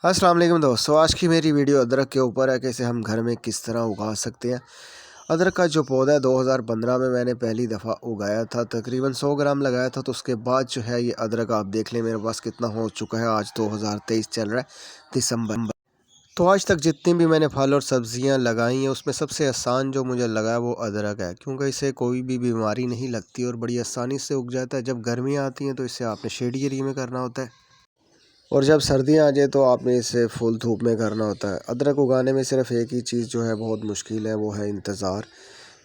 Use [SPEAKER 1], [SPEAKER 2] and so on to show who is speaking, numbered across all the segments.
[SPEAKER 1] अस्सलाम वालेकुम दोस्तों, आज की मेरी वीडियो अदरक के ऊपर है कि इसे हम घर में किस तरह उगा सकते हैं। अदरक का जो पौधा है 2015 में मैंने पहली दफ़ा उगाया था, तकरीबन 100 ग्राम लगाया था। तो उसके बाद जो है ये अदरक आप देख लें मेरे पास कितना हो चुका है। आज 2023 चल रहा है, दिसंबर। तो आज तक जितनी भी मैंने फल और सब्ज़ियां लगाई हैं उसमें सबसे आसान जो मुझे लगा वो अदरक है, क्योंकि इसे कोई भी बीमारी नहीं लगती और बड़ी आसानी से उग जाता है। जब गर्मियाँ आती हैं तो इसे आपने शेड एरिया में करना होता है, और जब सर्दियाँ आ जाए तो आपने इसे फुल धूप में करना होता है। अदरक उगाने में सिर्फ एक ही चीज़ जो है बहुत मुश्किल है, वो है इंतज़ार,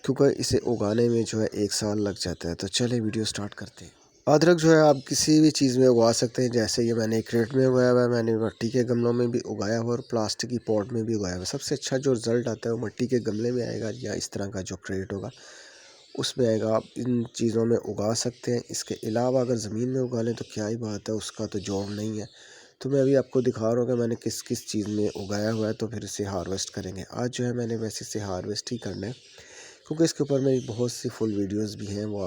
[SPEAKER 1] क्योंकि इसे उगाने में जो है 1 साल लग जाता है। तो चलिए वीडियो स्टार्ट करते हैं। अदरक जो है आप किसी भी चीज़ में उगा सकते हैं, जैसे ये मैंने क्रेट में उगाया हुआ है, मैंने मिट्टी के गमलों में भी उगाया हुआ और प्लास्टिक की पॉट में भी उगाया हुआ है। सबसे अच्छा जो रिज़ल्ट आता है वो मिट्टी के गमले में आएगा, या इस तरह का जो क्रेट होगा उसमें आएगा। आप इन चीज़ों में उगा सकते हैं। इसके अलावा अगर ज़मीन में उगा लें तो क्या ही बात है, उसका तो जॉब नहीं है। तो मैं अभी आपको दिखा रहा हूँ कि मैंने किस किस चीज़ में उगाया हुआ है, तो फिर इसे हार्वेस्ट करेंगे। आज जो है मैंने वैसे इसे हार्वेस्ट ही करना है, क्योंकि इसके ऊपर मेरी बहुत सी फुल वीडियोस भी हैं। वो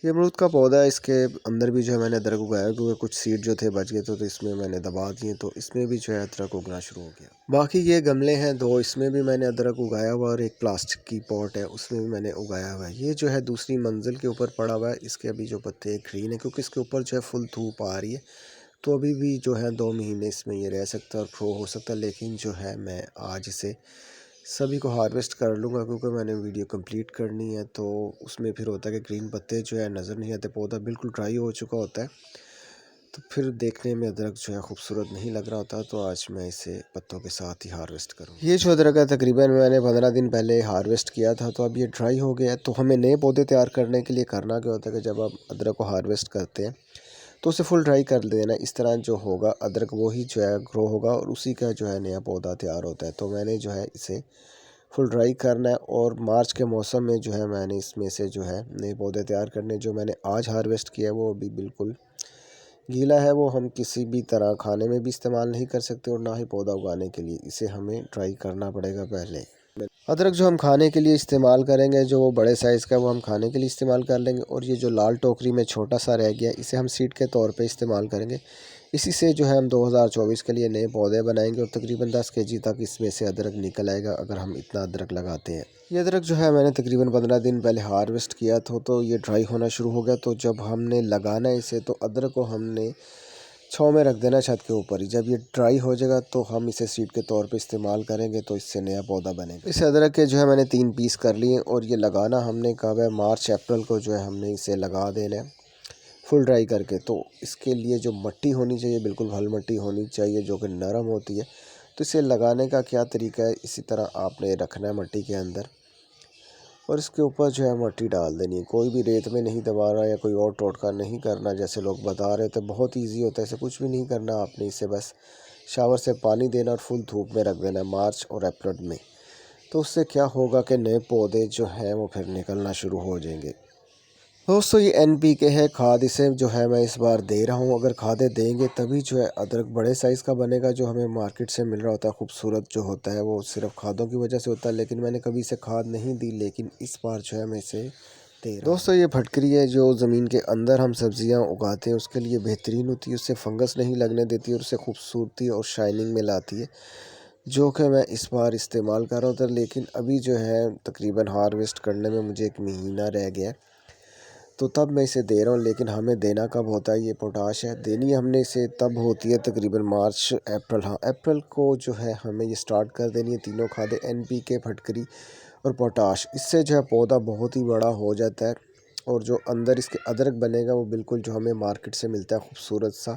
[SPEAKER 1] ये अमरूद का पौधा है, इसके अंदर भी जो है मैंने अदरक उगाया, क्योंकि कुछ सीड जो थे बच गए तो इसमें मैंने दबा दिए, तो इसमें भी जो है अदरक उगना शुरू हो गया। बाकी ये गमले हैं दो, इसमें भी मैंने अदरक उगाया हुआ, और एक प्लास्टिक की पॉट है उसमें भी मैंने उगाया हुआ है। ये जो है दूसरी मंजिल के ऊपर पड़ा हुआ है, इसके अभी जो पत्ते ग्रीन है, क्योंकि इसके ऊपर जो है फुल धूप आ रही है। तो अभी भी जो है 2 महीने इसमें ये रह सकता है और ग्रो हो सकता है, लेकिन जो है मैं आज इसे सभी को हार्वेस्ट कर लूँगा, क्योंकि मैंने वीडियो कंप्लीट करनी है। तो उसमें फिर होता है कि ग्रीन पत्ते जो है नज़र नहीं आते, पौधा बिल्कुल ड्राई हो चुका होता है, तो फिर देखने में अदरक जो है खूबसूरत नहीं लग रहा होता। तो आज मैं इसे पत्तों के साथ ही हार्वेस्ट करूँगा। ये जो अदरक है तकरीबन मैंने 15 दिन पहले हार्वेस्ट किया था, तो अब ये ड्राई हो गया है। तो हमें नए पौधे तैयार करने के लिए करना क्या होता है कि जब आप अदरक को हार्वेस्ट करते हैं तो उसे फुल ड्राई कर देना। इस तरह जो होगा अदरक वही जो है ग्रो होगा और उसी का जो है नया पौधा तैयार होता है। तो मैंने जो है इसे फुल ड्राई करना है, और मार्च के मौसम में जो है मैंने इसमें से जो है नए पौधे तैयार करने। जो मैंने आज हार्वेस्ट किया है वो अभी बिल्कुल गीला है, वो हम किसी भी तरह खाने में भी इस्तेमाल नहीं कर सकते, और ना ही पौधा उगाने के लिए इसे हमें ड्राई करना पड़ेगा पहले। अदरक जो हम खाने के लिए इस्तेमाल करेंगे, जो वो बड़े साइज़ का, वो हम खाने के लिए इस्तेमाल कर लेंगे, और ये जो लाल टोकरी में छोटा सा रह गया इसे हम सीड के तौर पे इस्तेमाल करेंगे। इसी से जो है हम 2024 के लिए नए पौधे बनाएंगे, और तकरीबन 10 केजी तक इसमें से अदरक निकल आएगा अगर हम इतना अदरक लगाते हैं। ये अदरक जो है मैंने तकरीबन 15 दिन पहले हार्वेस्ट किया था, तो ये ड्राई होना शुरू हो गया। तो जब हमने लगाना है इसे, तो अदरक को हमने छाँव में रख देना छत के ऊपर ही। जब ये ड्राई हो जाएगा तो हम इसे सीड के तौर पे इस्तेमाल करेंगे, तो इससे नया पौधा बनेगा। इस अदरक के जो है मैंने 3 पीस कर लिए, और ये लगाना हमने कब है, मार्च अप्रैल को जो है हमने इसे लगा देना है फुल ड्राई करके। तो इसके लिए जो मिट्टी होनी चाहिए बिल्कुल हल मिट्टी होनी चाहिए, जो कि नरम होती है। तो इसे लगाने का क्या तरीका है, इसी तरह आपने रखना है मिट्टी के अंदर, और इसके ऊपर जो है मिट्टी डाल देनी है। कोई भी रेत में नहीं दबाना या कोई और टोटका नहीं करना, जैसे लोग बता रहे थे। बहुत इजी होता है, इसे कुछ भी नहीं करना आपने, इसे बस शावर से पानी देना और फुल धूप में रख देना मार्च और अप्रैल में। तो उससे क्या होगा कि नए पौधे जो हैं वो फिर निकलना शुरू हो जाएंगे। दोस्तों ये NPK है खाद, इसे जो है मैं इस बार दे रहा हूँ। अगर खादें देंगे तभी जो है अदरक बड़े साइज़ का बनेगा। जो हमें मार्केट से मिल रहा होता है खूबसूरत जो होता है, वो सिर्फ खादों की वजह से होता है, लेकिन मैंने कभी इसे खाद नहीं दी, लेकिन इस बार जो है मैं इसे दे रहा हूँ। दोस्तों ये फटकरी है जो ज़मीन के अंदर हम सब्ज़ियाँ उगाते हैं उसके लिए बेहतरीन होती है, उससे फंगस नहीं लगने देती और उससे खूबसूरती और शाइनिंग में लाती है, जो कि मैं इस बार इस्तेमाल कर रहा था। लेकिन अभी जो है तकरीबन हार्वेस्ट करने में मुझे 1 महीना रह गया है, तो तब मैं इसे दे रहा हूँ। लेकिन हमें देना कब होता है, ये पोटाश है देनी हमने इसे तब होती है तकरीबन मार्च अप्रैल, हाँ अप्रैल को जो है हमें ये स्टार्ट कर देनी है तीनों खादें, NPK, फटकरी और पोटाश। इससे जो है पौधा बहुत ही बड़ा हो जाता है, और जो अंदर इसके अदरक बनेगा वो बिल्कुल जो हमें मार्केट से मिलता है खूबसूरत सा,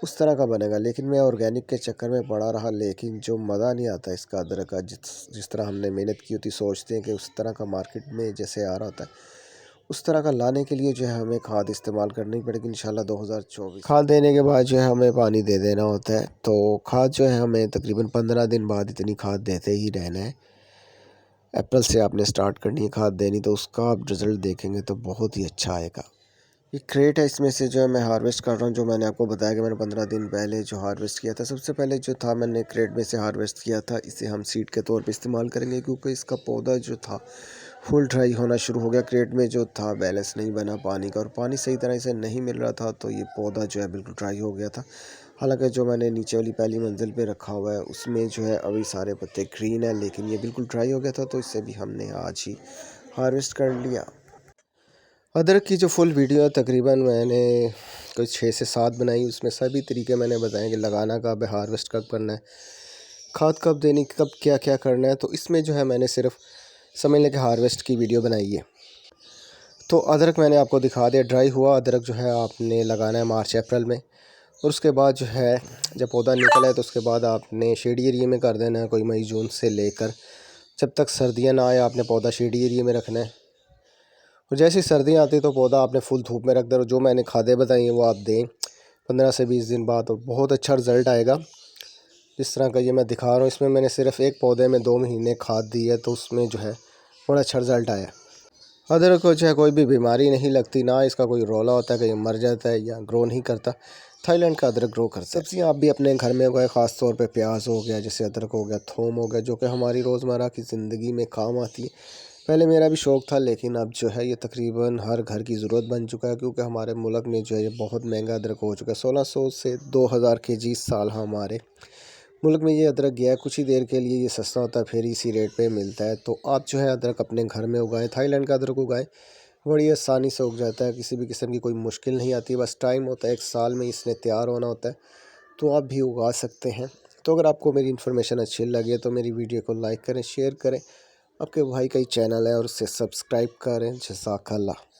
[SPEAKER 1] उस तरह का बनेगा। लेकिन मैं ऑर्गेनिक के चक्कर में पड़ा रहा, लेकिन जो मज़ा नहीं आता इसका अदरक का, जिस तरह हमने मेहनत की होती, सोचते हैं कि उस तरह का मार्केट में जैसे आ रहा होता है, उस तरह का लाने के लिए जो है हमें खाद इस्तेमाल करनी पड़ेगी इंशाल्लाह 2024। खाद देने के बाद जो है हमें पानी दे देना होता है। तो खाद जो है हमें तकरीबन 15 दिन बाद इतनी खाद देते ही रहना है। अप्रैल से आपने स्टार्ट करनी है खाद देनी, तो उसका आप रिज़ल्ट देखेंगे तो बहुत ही अच्छा आएगा। ये क्रेट है, इसमें से जो है मैं हार्वेस्ट कर रहा हूँ। जो मैंने आपको बताया कि मैंने 15 दिन पहले जो हार्वेस्ट किया था, सबसे पहले जो था मैंने क्रेट में से हार्वेस्ट किया था। इसे हम सीड के तौर पे इस्तेमाल करेंगे, क्योंकि इसका पौधा जो था फुल ड्राई होना शुरू हो गया। क्रेट में जो था बैलेंस नहीं बना पानी का, और पानी सही तरह से नहीं मिल रहा था, तो ये पौधा जो है बिल्कुल ड्राई हो गया था। हालांकि जो मैंने नीचे वाली पहली मंजिल पे रखा हुआ है उसमें जो है अभी सारे पत्ते ग्रीन है, लेकिन ये बिल्कुल ड्राई हो गया था, तो इससे भी हमने आज ही हार्वेस्ट कर लिया। अदरक की जो फुल वीडियो है तकरीबन मैंने कोई 6 से 7 बनाई, उसमें सभी तरीके मैंने बताए कि लगाना कब है, हार्वेस्ट कब करना है, खाद कब देनी, कब क्या क्या करना है। तो इसमें जो है मैंने सिर्फ समझ लें कि हार्वेस्ट की वीडियो बनाई है। तो अदरक मैंने आपको दिखा दिया, ड्राई हुआ अदरक जो है आपने लगाना है मार्च अप्रैल में, और उसके बाद जो है जब पौधा निकला है तो उसके बाद आपने शेडी एरिया में कर देना है, कोई मई जून से लेकर जब तक सर्दियाँ ना आए आपने पौधा शेडी एरिया में रखना है। और जैसे ही सर्दियाँ आती तो पौधा आपने फुल धूप में रख दो। जो मैंने खादें बताई हैं वो आप दें 15 से 20 दिन बाद, और बहुत अच्छा रिज़ल्ट आएगा। जिस तरह का ये मैं दिखा रहा हूँ, इसमें मैंने सिर्फ एक पौधे में 2 महीने खाद दी है, तो उसमें जो है बड़ा अच्छा रिज़ल्ट आया। अदरक को जो है कोई भी बीमारी नहीं लगती, ना इसका कोई रौला होता है कि ये मर जाता है या ग्रो नहीं करता। थाईलैंड का अदरक ग्रो करता है। सब्जियाँ आप भी अपने घर में उगाए, ख़ास तौर पे प्याज हो गया, जैसे अदरक हो गया, थूम हो गया, जो कि हमारी रोज़मर्रा की ज़िंदगी में काम आती है। पहले मेरा भी शौक़ था, लेकिन अब जो है ये तकरीबन हर घर की ज़रूरत बन चुका है, क्योंकि हमारे मुल्क में जो है ये बहुत महंगा अदरक हो चुका है। 1600 से 2000 केजी इस साल हमारे मुल्क में ये अदरक गया है। कुछ ही देर के लिए ये सस्ता होता है, फिर इसी रेट पे मिलता है। तो आप जो है अदरक अपने घर में उगाएं, थाईलैंड का अदरक उगाएं, बड़ी आसानी से उग जाता है, किसी भी किस्म की कोई मुश्किल नहीं आती, बस टाइम होता है, 1 साल में इसने तैयार होना होता है। तो आप भी उगा सकते हैं। तो अगर आपको मेरी इन्फॉर्मेशन अच्छी लगे तो मेरी वीडियो को लाइक करें, शेयर करें, आपके भाई का ही चैनल है और उसे सब्सक्राइब करें। जज़ाकल्लाह।